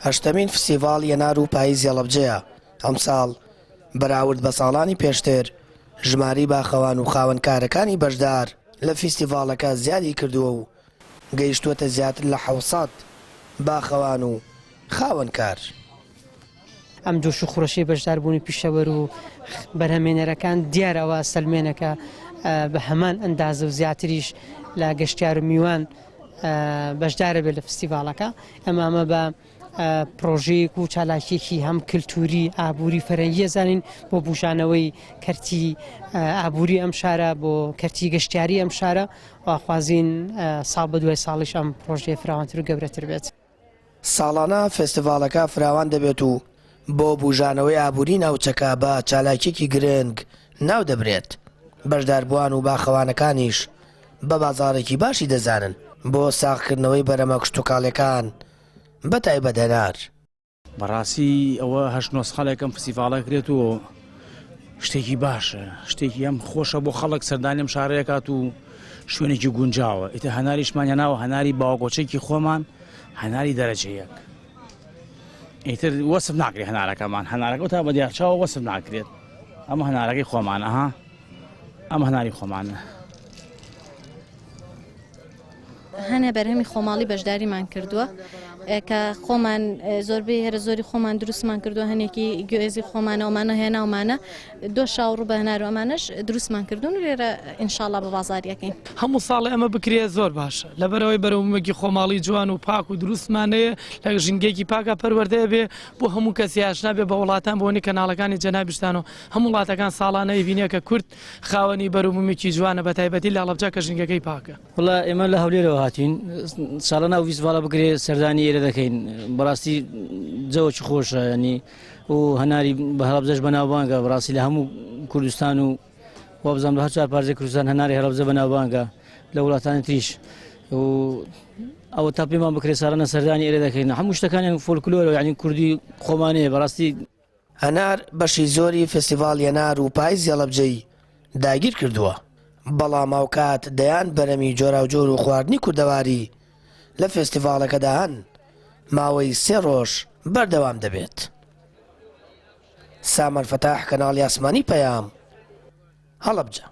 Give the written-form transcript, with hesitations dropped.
هەشتەمین فستیڤاڵ هێنار و پاییز هێڵەبجەیە. ئەمساڵ بەراورد بە ساڵانی پێشتر ژماری باخەوان و خاوەنکارەکانی بەشدار لە فستیڤاڵەکە زیادی کردووە و گەیشتووەتە زیاتر لە 700 باخەوان و خاوەنکار. ئەم جۆش و خۆشی بەشداربوونی پیشەوەر و بەرهەمێنەرەکان دیارەوە سەلمێنەکە بە هەمان ئەندازە و زیاتریش لە گەشتیار و میوان بەشدارە بێت لە فستیڤاڵەکە. ئەمامە بە پرۆژەیەک و چالاکیێکی هەم کللتوری ئابووری فەرەنگی زانین بۆ بوژانەوەی کەرتی ئابووری ئەم شارە بۆ کەرتی گەشتیاری ئەم شارە واخوازین ساڵ بە دوای ساڵیش ئەم پرۆژەیە فراوانتر و گەورەتر بێت. ساڵانە فستیڤاڵەکە فراوان دەبێت و بۆ بوژانەوەی ئابووری ناوچەکە بە چالاکیێکی گرنگ ناو دەبرێت. بەشداربووان و باخەوانەکانیش بە بازاڕێکی باشی دەزانن بۆ ساغکردنەوەی بەرەمە کشتتوکاڵەکان بەتایبەت هەنار. بەڕاستی ئەوە هەشت خەڵێکم فستیڤاڵە کرێت و شتێکی باشە، شتێکی ئەم خۆشە بۆ خەڵک سەردانیم شارەیەکات و شوێنێکی گونجاوە. ئیتر هەناریشمان هێناوە هەناری باوەگۆچێکی خۆمان، هەناری دەرەجەیەک. ئیتر وەسف ناکرێت هەنارەکەمان، هەنارەکە تا بە دیارچاوە وەسف ناکرێت. ئەمە هەنارەکەی خۆمانە، ئەمە هەناری خۆمانە. هەنێ بەرهەمی خۆماڵی بەشداریمان کردووە کە خۆمان زۆربەی هێرە زۆری خۆمان دروستمان کردووە، هەنێکی گوێزی خۆمانەوەمانە هێناومانە دۆ شاوڕوو بە هەنارۆمانش دروستمان کردوون و لێرە ئینشاڵڵا بە بازاریەکەین. هەموو ساڵی ئەمە بکرێت زۆر باشە لەبەرەوەی بەرەومەکی خۆماڵی جوان و پاک و دروستمانەیە لە ژنگێکی پاکە پەروەردەیە بێ بۆ هەموو کەسی ئاشنا بێ بە وڵاتان بۆنی کەناڵەکانی جەنابیشتان و هەموو وڵاتەکان ساڵانەی بینێ کە کورد خاوەنی بەرەومێکی جوانە بە تایبەتی لە هەڵەبجە کە ژنگەکەی پاکە. وڵا ئێمە لە هەولێرەوە هاتین ساڵانە و فستیڤاڵە بکرێت سەردانی ئێرە دەکەین. بەڕاستی جەوەکی خۆشە ینی و هەناری بە هەڵەبجەش بەناوبانگە بەڕاستی لە هەموو کوردستان و وابزان بە هەر چوار پارچەی کوردستان هەناری هەڵەبجە بەناوبانگە لە وڵاتانی تریش و ئەوە تا پێمان بکرێت ساڵانە سەردانی ئێرە دەکەین. هەموو شتەکانیان فۆلکلۆرە ینی کوردی خۆمانەیە. بەڕاستی هەنار بەشی زۆری فستیڤاڵ هێنار و پاییز هێڵەبجەی داگیر کردووە، بەڵام ئەو کات دەیان بەرەمی جۆراوجۆر و خواردنی کوردەواری لە فستیڤاڵەکەدا هەن ماوەی 3 ڕۆژ بەردەوام دەبێت. سامان فەتاح، کەناڵی ئاسمانی پەیام، هەڵەبجە.